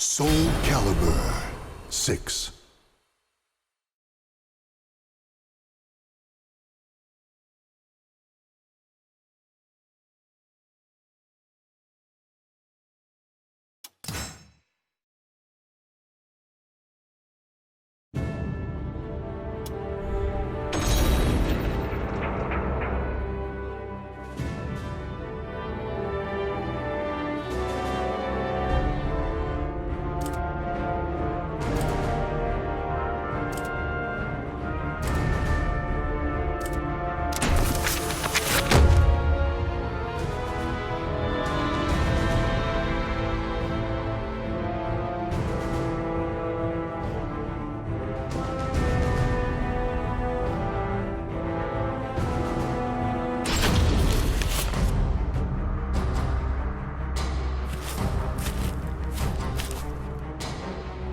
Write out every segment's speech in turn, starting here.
Soul Calibur 6.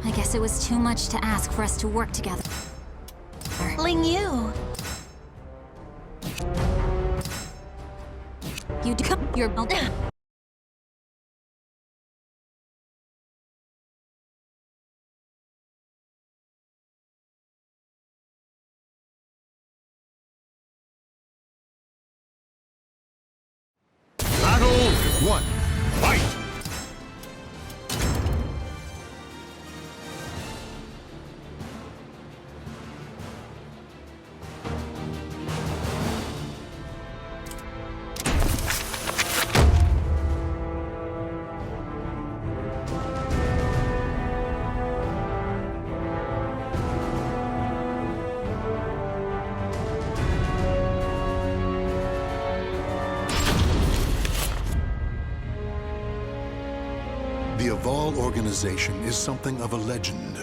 I guess it was too much to ask for us to work together. Ling Yu. You do your Battle 1. Fight! The Aval organization is something of a legend.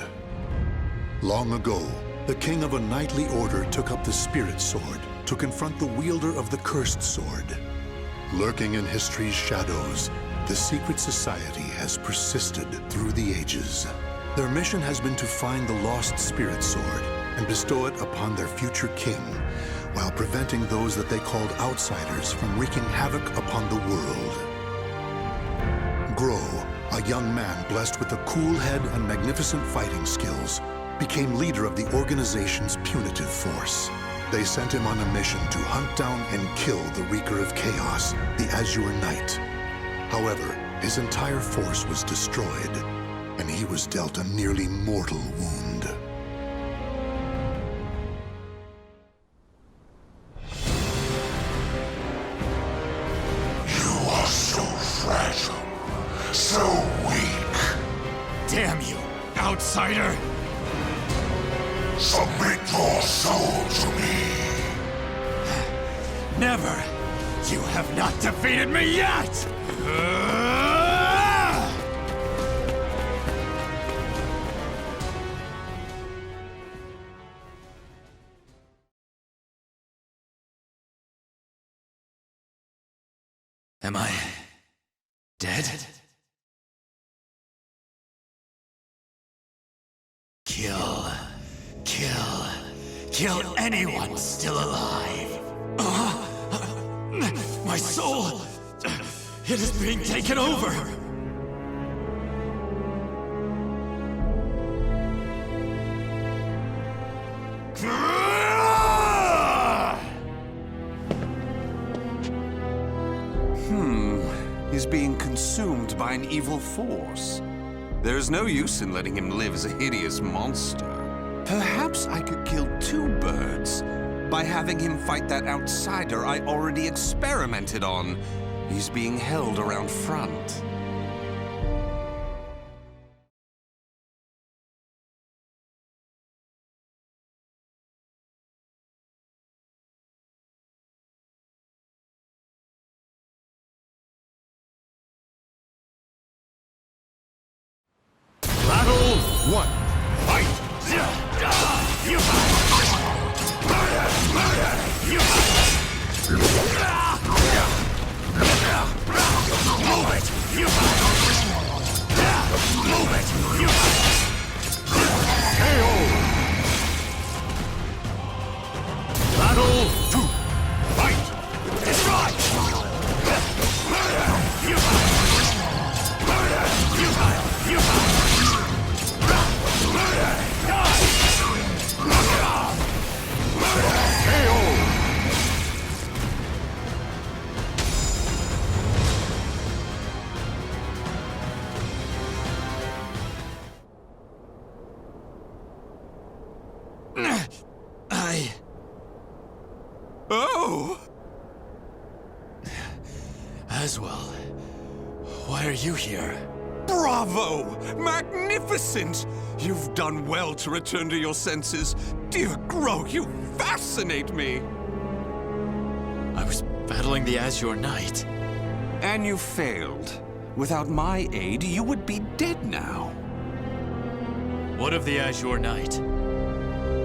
Long ago, the king of a knightly order took up the spirit sword to confront the wielder of the cursed sword. Lurking in history's shadows, the secret society has persisted through the ages. Their mission has been to find the lost spirit sword and bestow it upon their future king, while preventing those that they called outsiders from wreaking havoc upon the world. Grow, a young man blessed with a cool head and magnificent fighting skills, became leader of the organization's punitive force. They sent him on a mission to hunt down and kill the Wreaker of Chaos, the Azure Knight. However, his entire force was destroyed, and he was dealt a nearly mortal wound. You are so fragile. So weak. Damn you, outsider! Submit your soul to me. Never! You have not defeated me yet! Am I dead? Kill anyone still alive. My soul, it is being taken over. He's being consumed by an evil force. There is no use in letting him live as a hideous monster. Perhaps I could kill two birds by having him fight that outsider I already experimented on. He's being held around front. Battle 1. Fight! You move it! KO! Battle 2. Fight! Destroy! You Aswell, why are you here? Bravo! Magnificent! You've done well to return to your senses. Dear Grow, you fascinate me! I was battling the Azure Knight. And you failed. Without my aid, you would be dead now. What of the Azure Knight?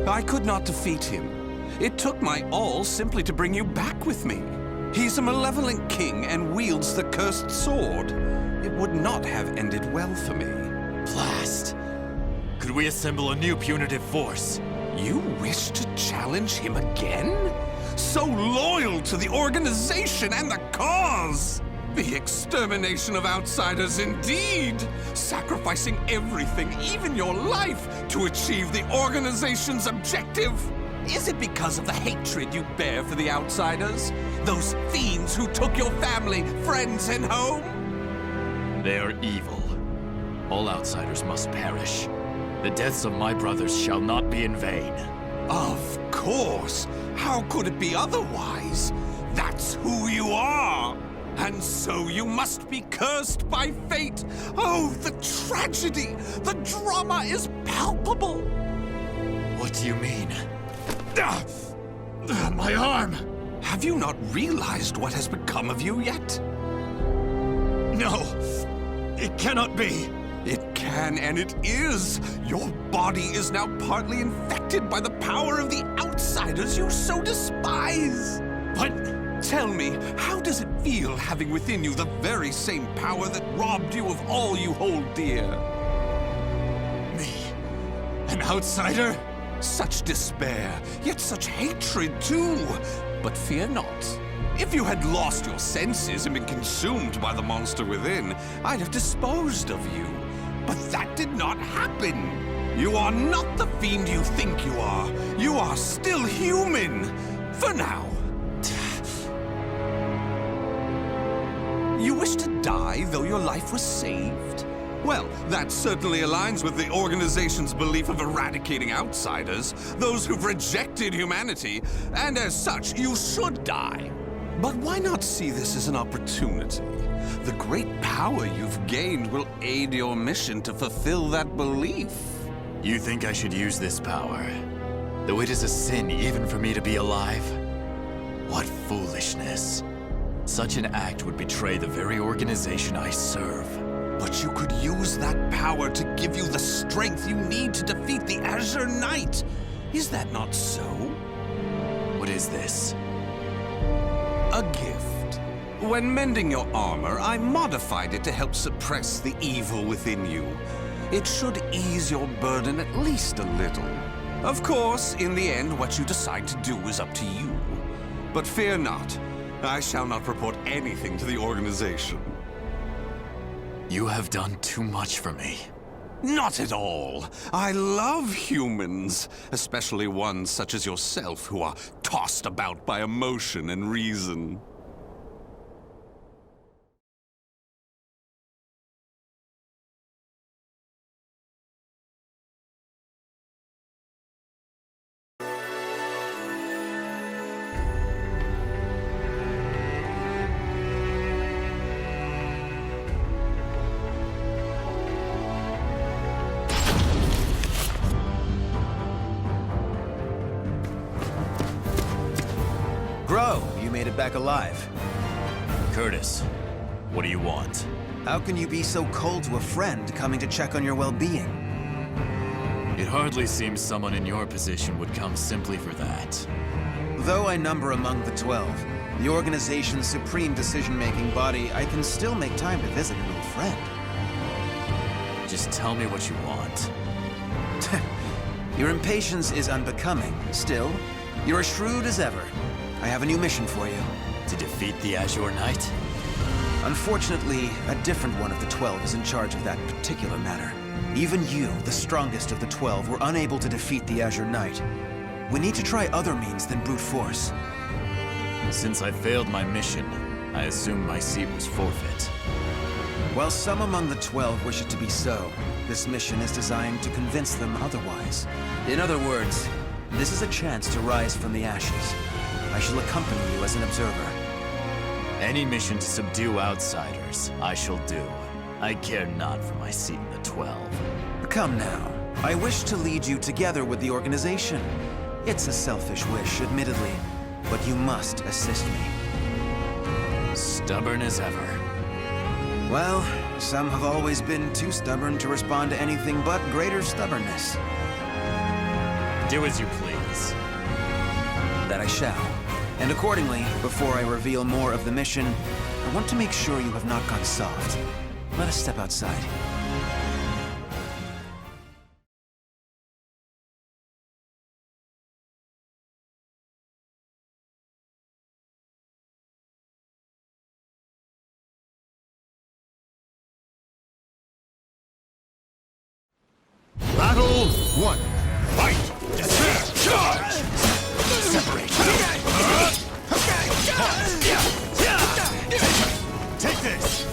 I could not defeat him. It took my all simply to bring you back with me. He's a malevolent king and wields the cursed sword. It would not have ended well for me. Blast! Could we assemble a new punitive force? You wish to challenge him again? So loyal to the organization and the cause! The extermination of outsiders indeed! Sacrificing everything, even your life, to achieve the organization's objective! Is it because of the hatred you bear for the outsiders? Those fiends who took your family, friends, and home? They are evil. All outsiders must perish. The deaths of my brothers shall not be in vain. Of course! How could it be otherwise? That's who you are! And so you must be cursed by fate! Oh, the tragedy! The drama is palpable! What do you mean? My arm! Have you not realized what has become of you yet? No! It cannot be! It can and it is! Your body is now partly infected by the power of the outsiders you so despise! But tell me, how does it feel having within you the very same power that robbed you of all you hold dear? me, an outsider? Such despair, yet such hatred too! But fear not. If you had lost your senses and been consumed by the monster within, I'd have disposed of you. But that did not happen. You are not the fiend you think you are. You are still human. For now. You wish to die, though your life was saved? Well, that certainly aligns with the organization's belief of eradicating outsiders, those who've rejected humanity, and as such, you should die. But why not see this as an opportunity? The great power you've gained will aid your mission to fulfill that belief. You think I should use this power? Though it is a sin even for me to be alive? What foolishness. Such an act would betray the very organization I serve. But you could use that power to give you the strength you need to defeat the Azure Knight. Is that not so? What is this? A gift. When mending your armor, I modified it to help suppress the evil within you. It should ease your burden at least a little. Of course, in the end, what you decide to do is up to you. But fear not. I shall not report anything to the organization. You have done too much for me. Not at all. I love humans, especially ones such as yourself who are tossed about by emotion and reason. Grow, you made it back alive. Curtis, what do you want? How can you be so cold to a friend coming to check on your well-being? It hardly seems someone in your position would come simply for that. Though I number among the 12, the organization's supreme decision-making body, I can still make time to visit an old friend. Just tell me what you want. Your impatience is unbecoming. Still, you're as shrewd as ever. I have a new mission for you. To defeat the Azure Knight? Unfortunately, a different one of the 12 is in charge of that particular matter. Even you, the strongest of the 12, were unable to defeat the Azure Knight. We need to try other means than brute force. Since I failed my mission, I assumed my seat was forfeit. While some among the 12 wish it to be so, this mission is designed to convince them otherwise. In other words, this is a chance to rise from the ashes. I shall accompany you as an observer. Any mission to subdue outsiders, I shall do. I care not for my seat in the 12. Come now. I wish to lead you together with the organization. It's a selfish wish, admittedly, but you must assist me. Stubborn as ever. Well, some have always been too stubborn to respond to anything but greater stubbornness. Do as you please. That I shall. And accordingly, before I reveal more of the mission, I want to make sure you have not gone soft. Let us step outside. Battle 1. Fight! Charge! Separate! Take this!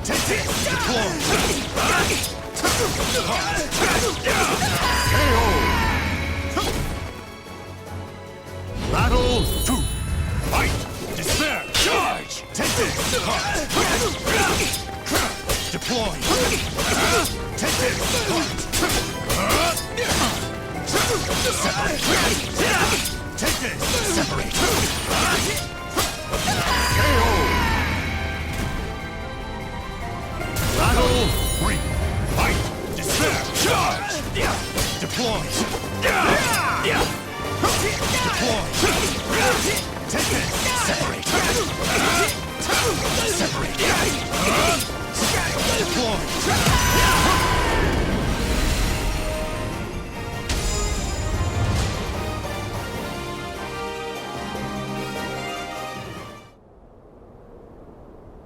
Take this! Deploy! KO! Battle 2. Fight! Despair! Charge! Take this! Deploy! Take this! Separate! Take this! Separate! KO! Battle 3. Fight! Despair! Charge! Deploy! Deploy! Take this! Separate! Separate! Deploy!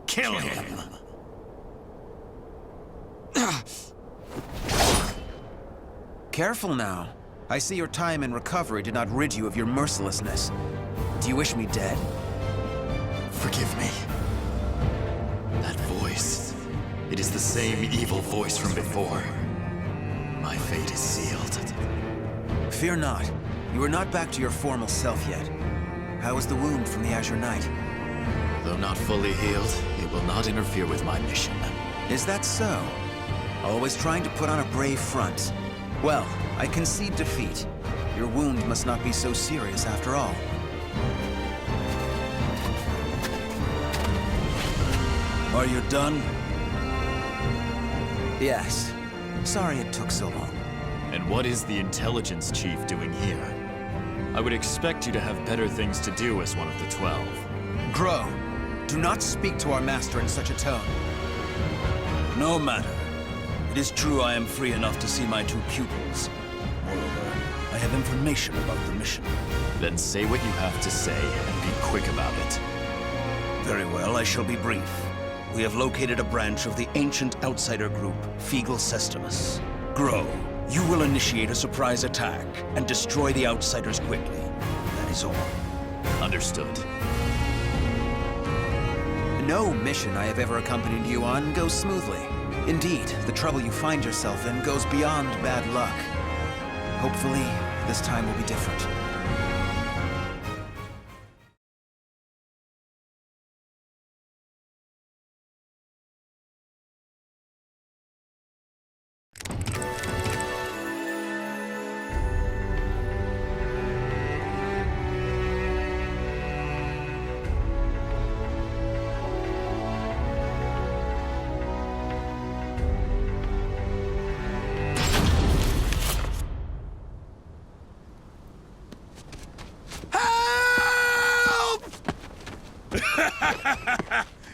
Kill him! Careful now. I see your time and recovery did not rid you of your mercilessness. Do you wish me dead? Forgive me. That voice. It is the same evil voice from before. My fate is sealed. Fear not. You are not back to your formal self yet. How is the wound from the Azure Knight? Though not fully healed, it will not interfere with my mission. Is that so? Always trying to put on a brave front. Well, I concede defeat. Your wound must not be so serious after all. Are you done? Yes. Sorry it took so long. And what is the intelligence chief doing here? I would expect you to have better things to do as one of the 12. Grow, do not speak to our master in such a tone. No matter. It is true I am free enough to see my two pupils. Moreover, I have information about the mission. Then say what you have to say and be quick about it. Very well, I shall be brief. We have located a branch of the ancient outsider group, Feegle Sestimus. Grow, you will initiate a surprise attack and destroy the outsiders quickly. That is all. Understood. No mission I have ever accompanied you on goes smoothly. Indeed, the trouble you find yourself in goes beyond bad luck. Hopefully, this time will be different.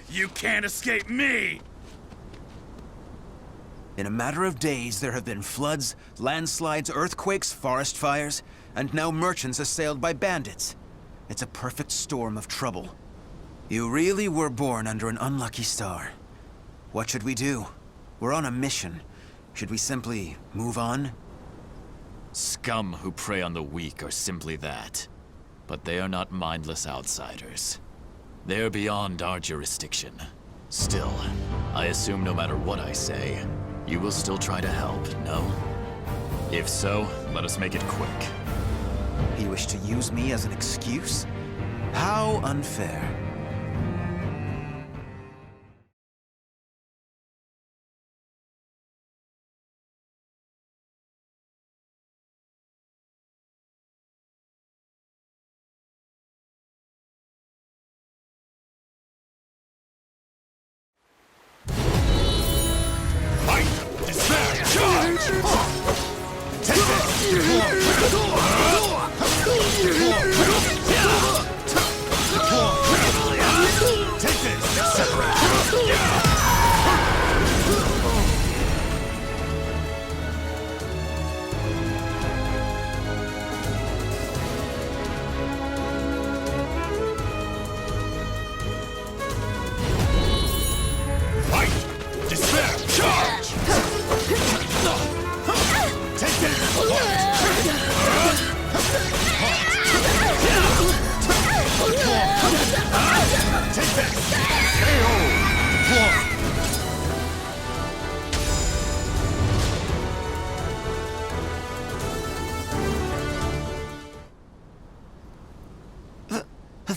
You can't escape me! In a matter of days, there have been floods, landslides, earthquakes, forest fires, and now merchants assailed by bandits. It's a perfect storm of trouble. You really were born under an unlucky star. What should we do? We're on a mission. Should we simply move on? Scum who prey on the weak are simply that. But they are not mindless outsiders. They're beyond our jurisdiction. Still, I assume no matter what I say, you will still try to help, no? If so, let us make it quick. You wish to use me as an excuse? How unfair.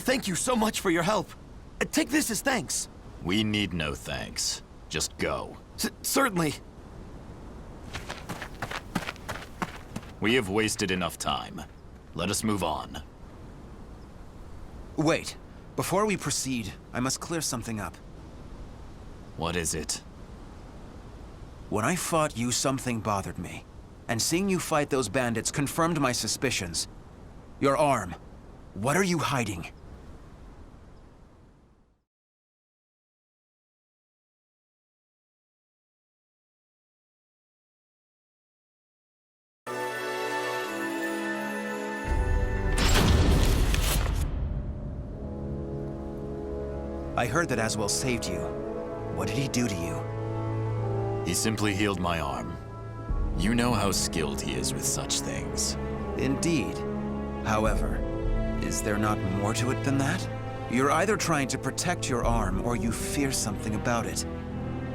Thank you so much for your help. Take this as thanks. We need no thanks. Just go. Certainly. We have wasted enough time. Let us move on. Wait. Before we proceed, I must clear something up. What is it? When I fought you, something bothered me. And seeing you fight those bandits confirmed my suspicions. Your arm. What are you hiding? I heard that Aswell saved you. What did he do to you? He simply healed my arm. You know how skilled he is with such things. Indeed. However, is there not more to it than that? You're either trying to protect your arm or you fear something about it.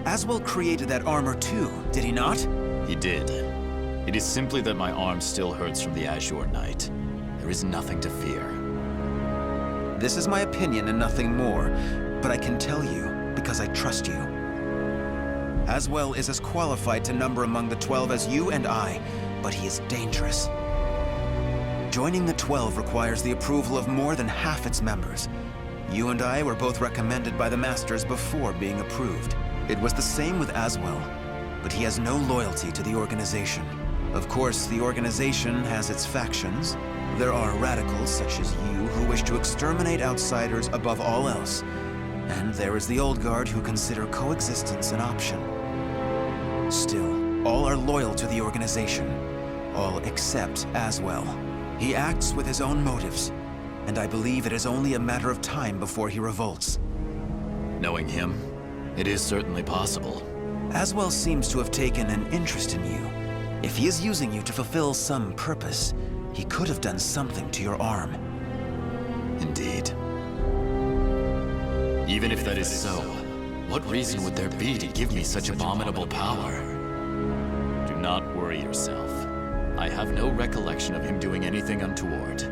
Aswell created that armor too, did he not? He did. It is simply that my arm still hurts from the Azure Knight. There is nothing to fear. This is my opinion and nothing more, but I can tell you because I trust you. Aswell is as qualified to number among the 12 as you and I, but he is dangerous. Joining the 12 requires the approval of more than half its members. You and I were both recommended by the Masters before being approved. It was the same with Aswell, but he has no loyalty to the organization. Of course, the organization has its factions. There are radicals such as you who wish to exterminate outsiders above all else. And there is the old guard who consider coexistence an option. Still, all are loyal to the organization. All except Aswell. He acts with his own motives, and I believe it is only a matter of time before he revolts. Knowing him, it is certainly possible. Aswell seems to have taken an interest in you. If he is using you to fulfill some purpose, he could have done something to your arm. Indeed. Even if that is so, what reason would there be to give me such abominable power? Do not worry yourself. I have no recollection of him doing anything untoward.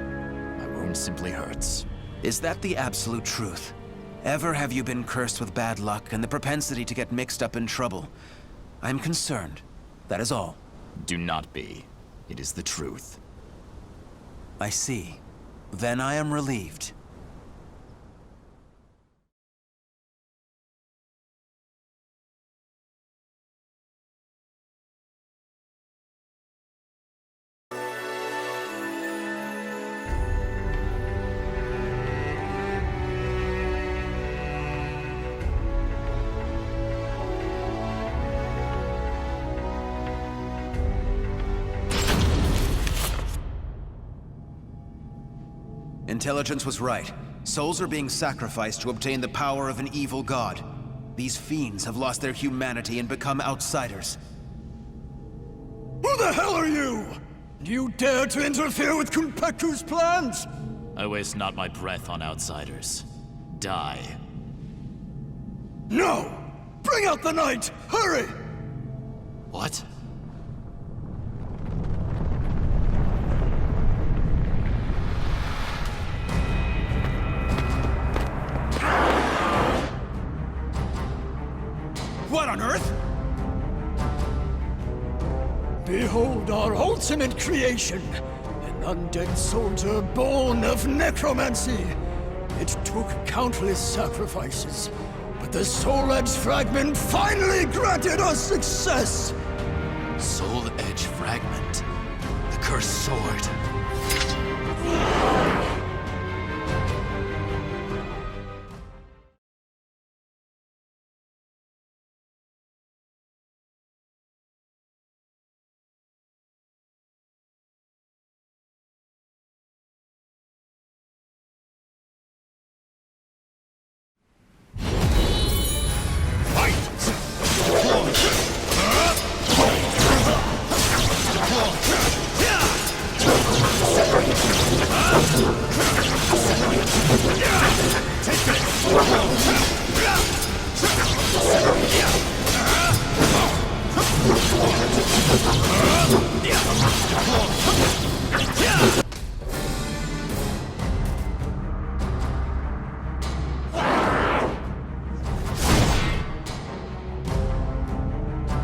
My wound simply hurts. Is that the absolute truth? Ever have you been cursed with bad luck and the propensity to get mixed up in trouble? I'm concerned. That is all. Do not be. It is the truth. I see. Then I am relieved. Intelligence was right. Souls are being sacrificed to obtain the power of an evil god. These fiends have lost their humanity and become outsiders. Who the hell are you? You dare to interfere with Kunpeku's plans? I waste not my breath on outsiders. Die. No! Bring out the knight! Hurry! What? What on earth? Behold our ultimate creation, an undead soldier born of necromancy. It took countless sacrifices, but the Soul Edge Fragment finally granted us success! Soul Edge Fragment? The cursed sword.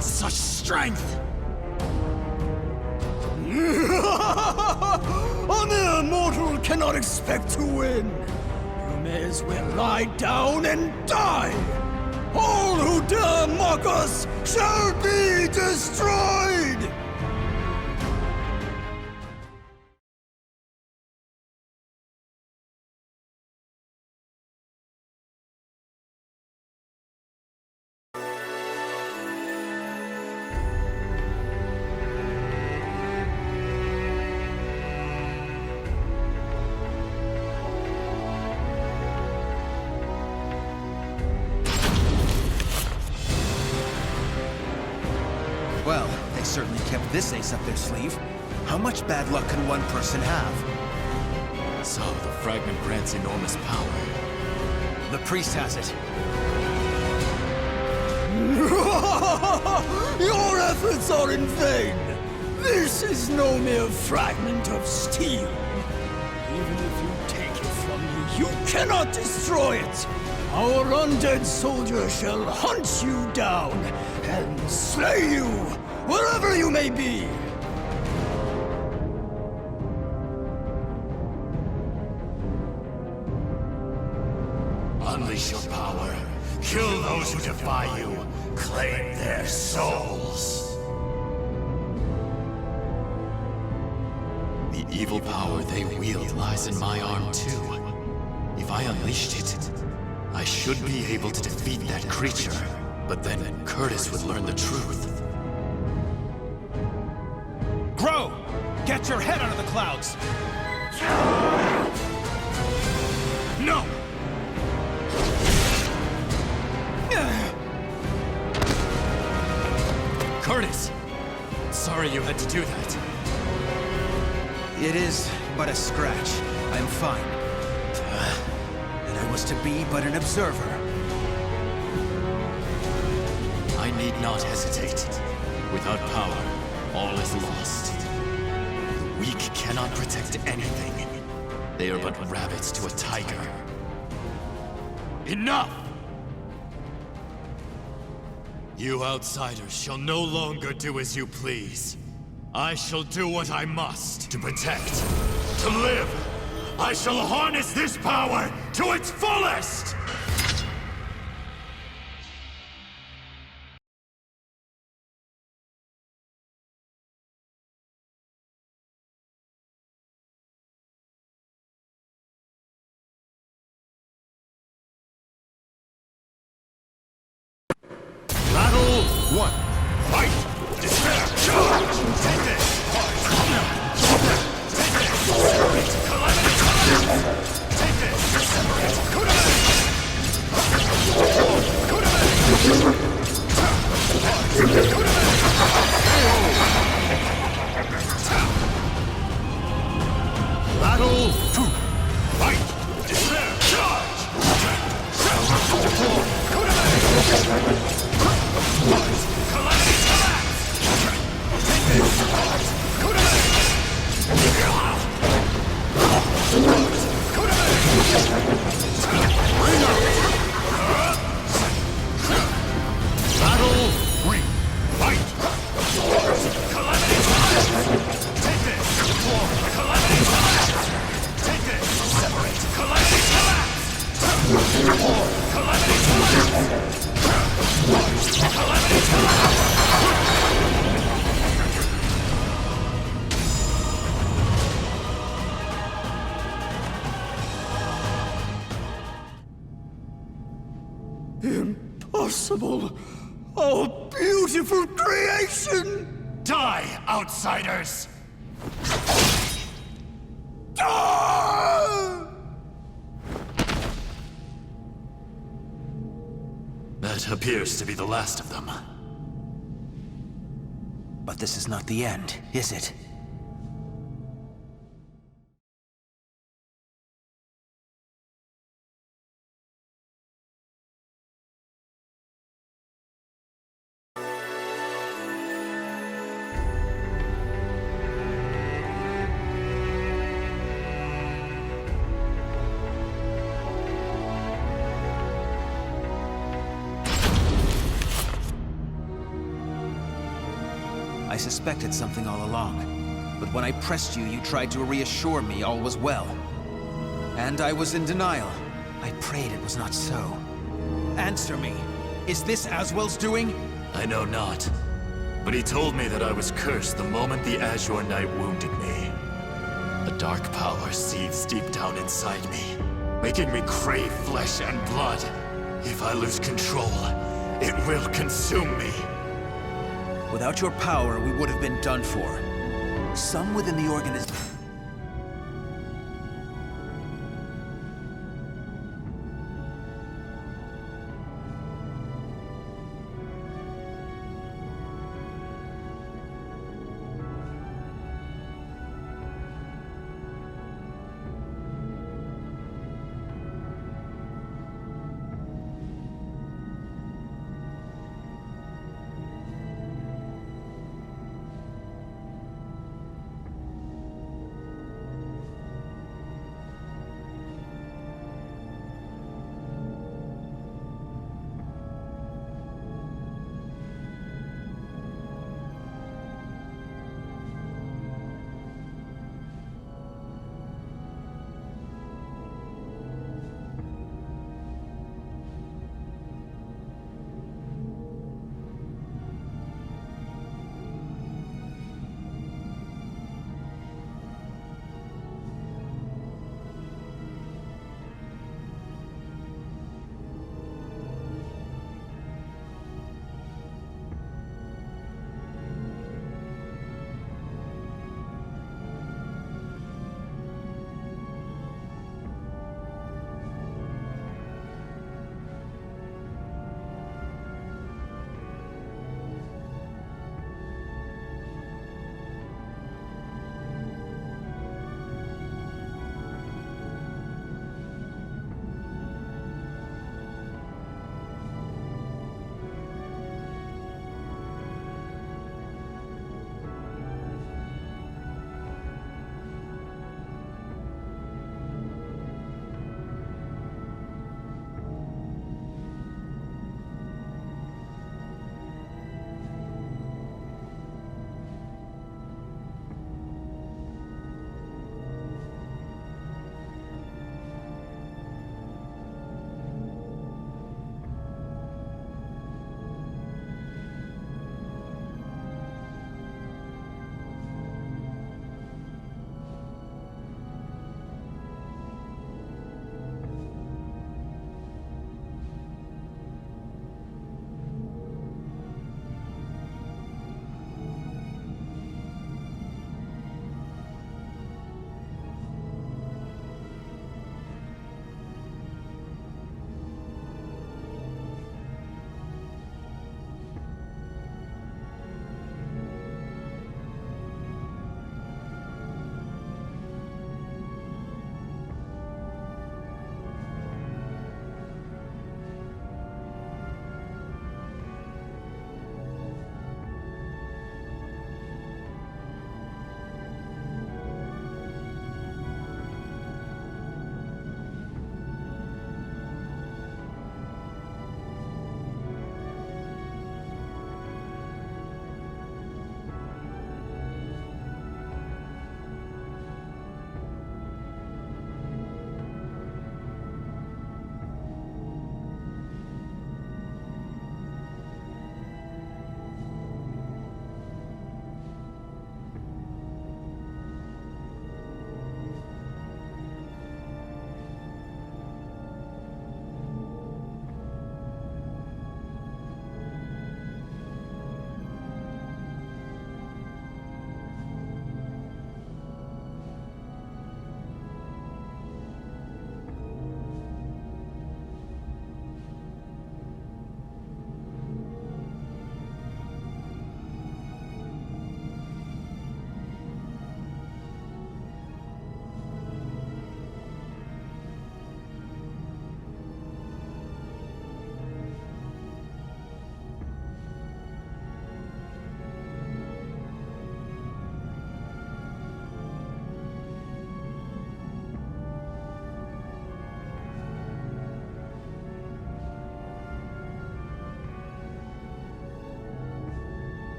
Such strength! A mere mortal cannot expect to win. You may as well lie down and die. All who dare mock us shall be destroyed! Well, they certainly kept this ace up their sleeve. How much bad luck can one person have? So, the fragment grants enormous power. The priest has it. Your efforts are in vain! This is no mere fragment of steel. Even if you take it from me, you cannot destroy it! Our undead soldier shall hunt you down and slay you, wherever you may be! Unleash your power. Kill those who defy you. Claim their souls. The evil power they wield lies in my arm too. If I unleashed it, I should be able to defeat that creature. But then Curtis would learn the truth. Grow! Get your head out of the clouds! No! Curtis! Sorry you had to do that. It is but a scratch. I'm fine. And I was to be but an observer. I need not hesitate. Without power, all is lost. The weak cannot protect anything. They are but rabbits to a tiger. Enough! You outsiders shall no longer do as you please. I shall do what I must to protect, to live. I shall harness this power to its fullest! Battle 1. Fight! Despair! Charge! Take this! Take this! Separate! Calamity! Take this! Separate! Kudame! Battle 2. Fight! Despair! Charge! Calamity! Collapse! Take this! Impossible! Oh, beautiful creation! Die, outsiders! Ah! That appears to be the last of them. But this is not the end, is it? I suspected something all along, but when I pressed you, you tried to reassure me all was well. And I was in denial. I prayed it was not so. Answer me. Is this Aswell's doing? I know not. But he told me that I was cursed the moment the Azure Knight wounded me. A dark power seethes deep down inside me, making me crave flesh and blood. If I lose control, it will consume me. Without your power, we would have been done for. Some within the organization...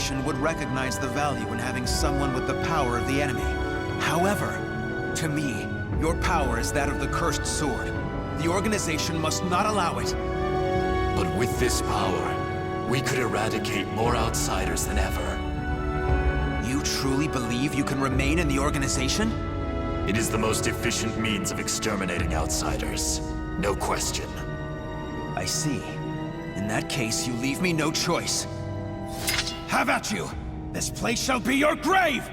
organization would recognize the value in having someone with the power of the enemy. However, to me, your power is that of the cursed sword. The organization must not allow it. But with this power, we could eradicate more outsiders than ever. You truly believe you can remain in the organization? It is the most efficient means of exterminating outsiders. No question. I see. In that case, you leave me no choice. Have at you! This place shall be your grave!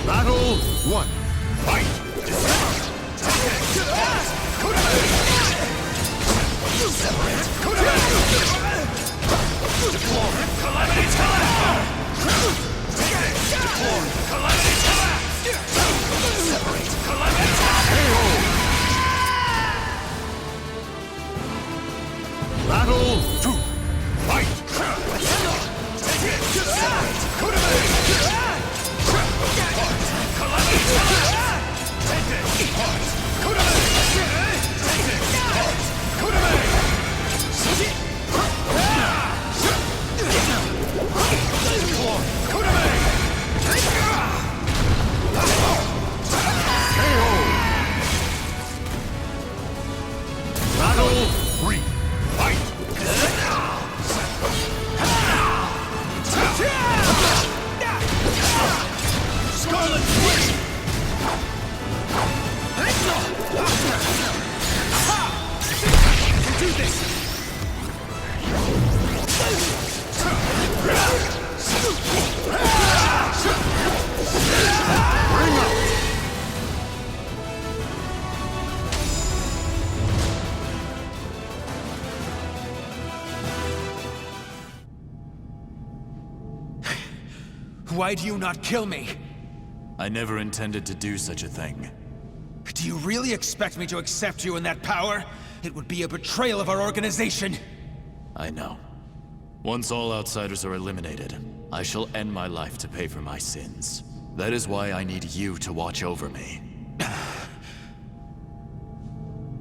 Battle 1. Fight! Battle 2. Fight! Battle 3. Fight! Scarlet Witch! Do this! Bring up! Why do you not kill me? I never intended to do such a thing. Do you really expect me to accept you in that power? It would be a betrayal of our organization. I know. Once all outsiders are eliminated, I shall end my life to pay for my sins. That is why I need you to watch over me.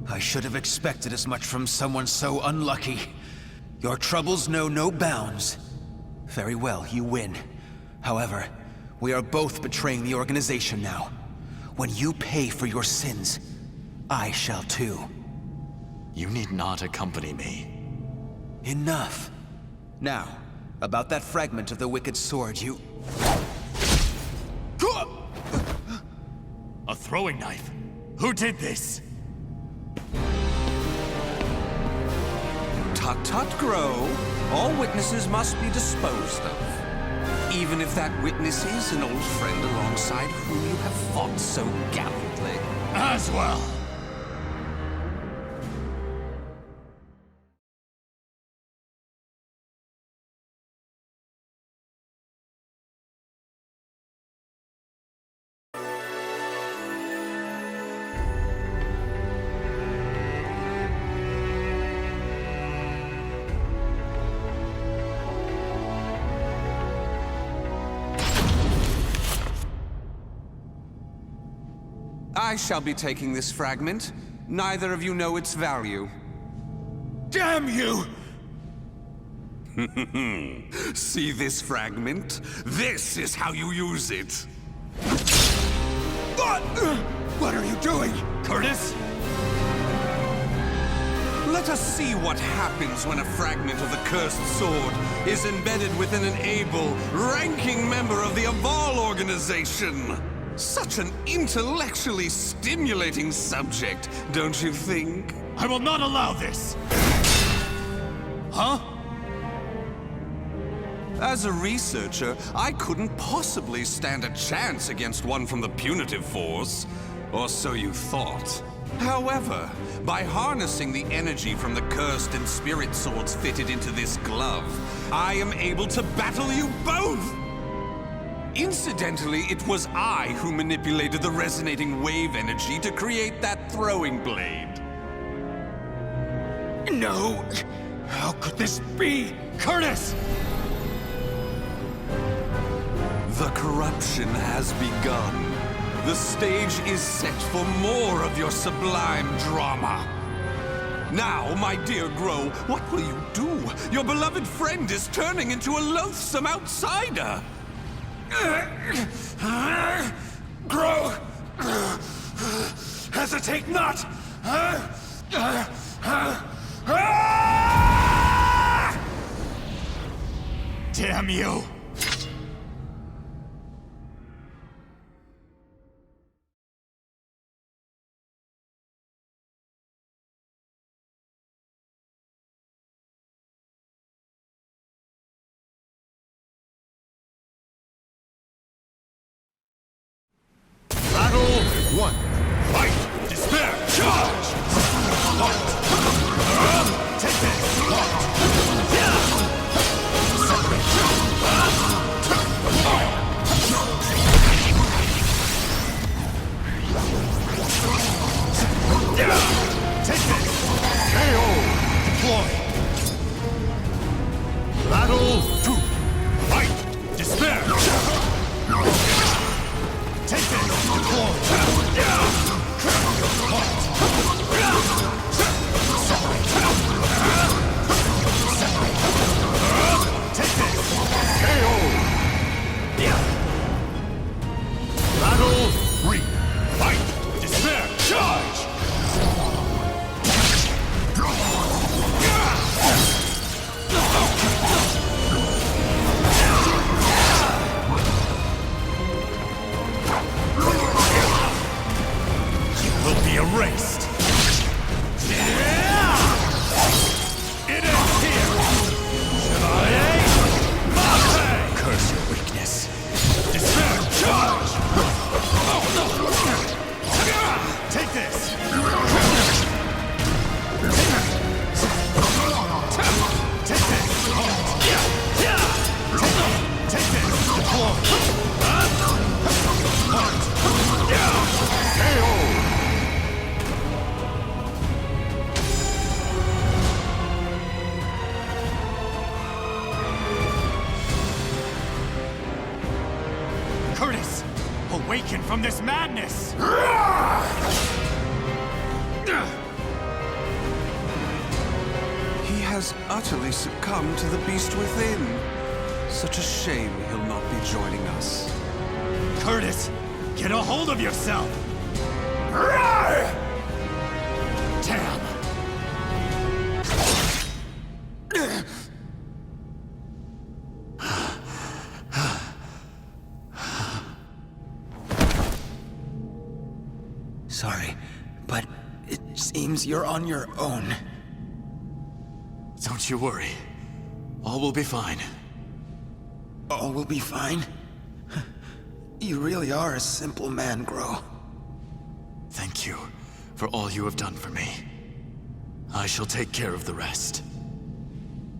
I should have expected as much from someone so unlucky. Your troubles know no bounds. Very well, you win. However, we are both betraying the organization now. When you pay for your sins, I shall too. You need not accompany me. Enough. Now, about that fragment of the Wicked Sword, you... A throwing knife? Who did this? Tut-tut, Grow. All witnesses must be disposed of. Even if that witness is an old friend alongside whom you have fought so gallantly. As well. I shall be taking this fragment. Neither of you know its value. Damn you! See this fragment? This is how you use it. What are you doing? Curtis? Let us see what happens when a fragment of the cursed sword is embedded within an able, ranking member of the Aval organization. Such an intellectually stimulating subject, don't you think? I will not allow this! Huh? As a researcher, I couldn't possibly stand a chance against one from the punitive force. Or so you thought. However, by harnessing the energy from the cursed and spirit swords fitted into this glove, I am able to battle you both! Incidentally, it was I who manipulated the resonating wave energy to create that throwing blade. No! How could this be? Curtis! The corruption has begun. The stage is set for more of your sublime drama. Now, my dear Grow, what will you do? Your beloved friend is turning into a loathsome outsider. Grow! Hesitate not! Damn you! Battle 1. Fight! Despair! Charge! Take this! Take this! KO. Deploy! Battle 2. Fight! Despair! Take this! Deploy! Take this! KO. Battle 3. Fight! Despair! Charge! You will be erased! It ends here! Chevalier! Mate! Curse your weakness! Despair! Charge! Take this! Take this! Take this! Deploy! Curtis! Awaken from this madness! He has utterly succumbed to the beast within. Such a shame he'll not be joining us. Curtis! Get a hold of yourself! Damn! Sorry, but it seems you're on your own. Don't you worry. All will be fine. All will be fine. You really are a simple man, Grow. Thank you for all you have done for me. I shall take care of the rest.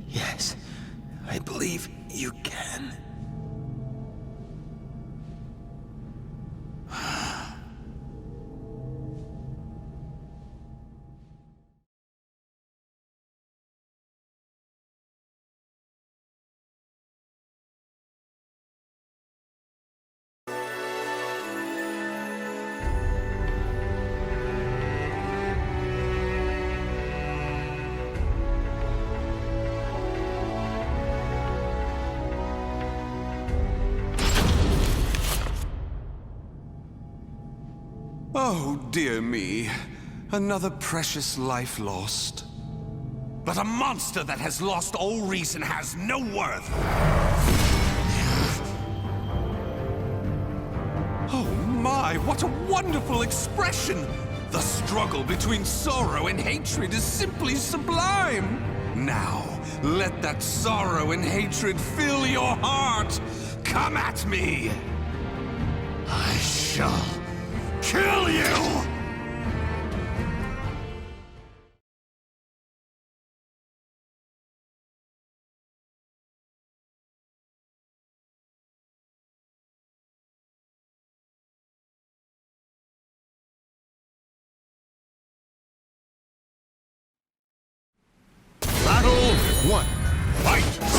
Yes, I believe you can. Oh, dear me. Another precious life lost. But a monster that has lost all reason has no worth! Oh my, what a wonderful expression! The struggle between sorrow and hatred is simply sublime! Now, let that sorrow and hatred fill your heart! Come at me! I shall kill you! Battle 1. Fight!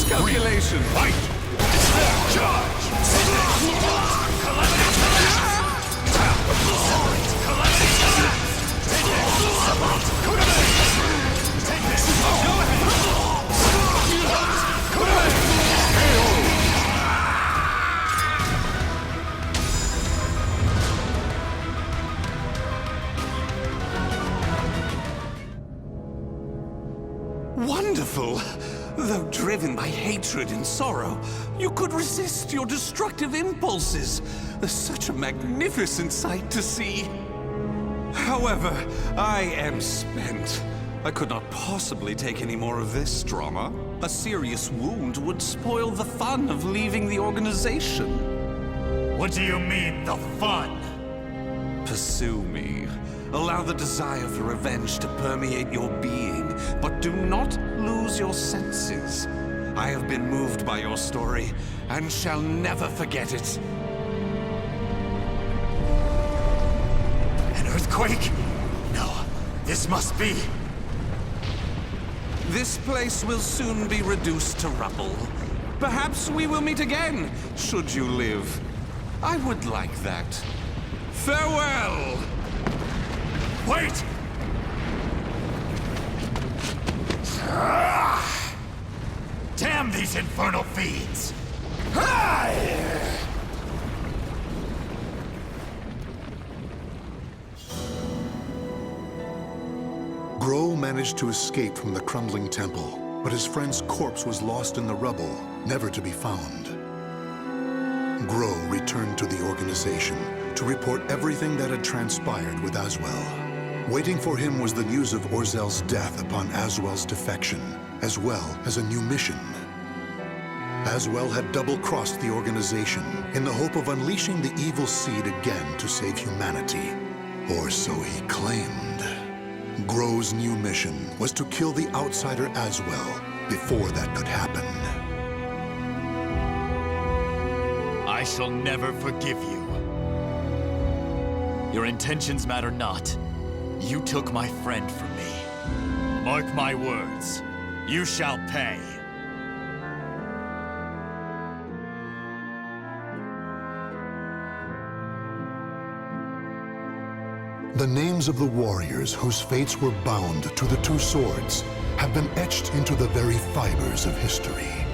miscalculation. Fight! Charge! Calamity! Separate! Calamity! Take this! Separate! Kuname! Take this! Go ahead! Kuname! Wonderful! Though driven by hatred and sorrow, you could resist your destructive impulses. Such a magnificent sight to see. However, I am spent. I could not possibly take any more of this drama. A serious wound would spoil the fun of leaving the organization. What do you mean, the fun? Pursue me. Allow the desire for revenge to permeate your being, but do not lose your senses. I have been moved by your story, and shall never forget it. An earthquake? No, this must be... This place will soon be reduced to rubble. Perhaps we will meet again, should you live. I would like that. Farewell! Wait! Damn these infernal fiends! Grow managed to escape from the crumbling temple, but his friend's corpse was lost in the rubble, never to be found. Grow returned to the organization to report everything that had transpired with Aswell. Waiting for him was the news of Orzel's death upon Aswell's defection, as well as a new mission. Aswell had double-crossed the organization in the hope of unleashing the evil seed again to save humanity. Or so he claimed. Grow's new mission was to kill the outsider Aswell before that could happen. I shall never forgive you. Your intentions matter not. You took my friend from me. Mark my words. You shall pay. The names of the warriors whose fates were bound to the two swords have been etched into the very fibers of history.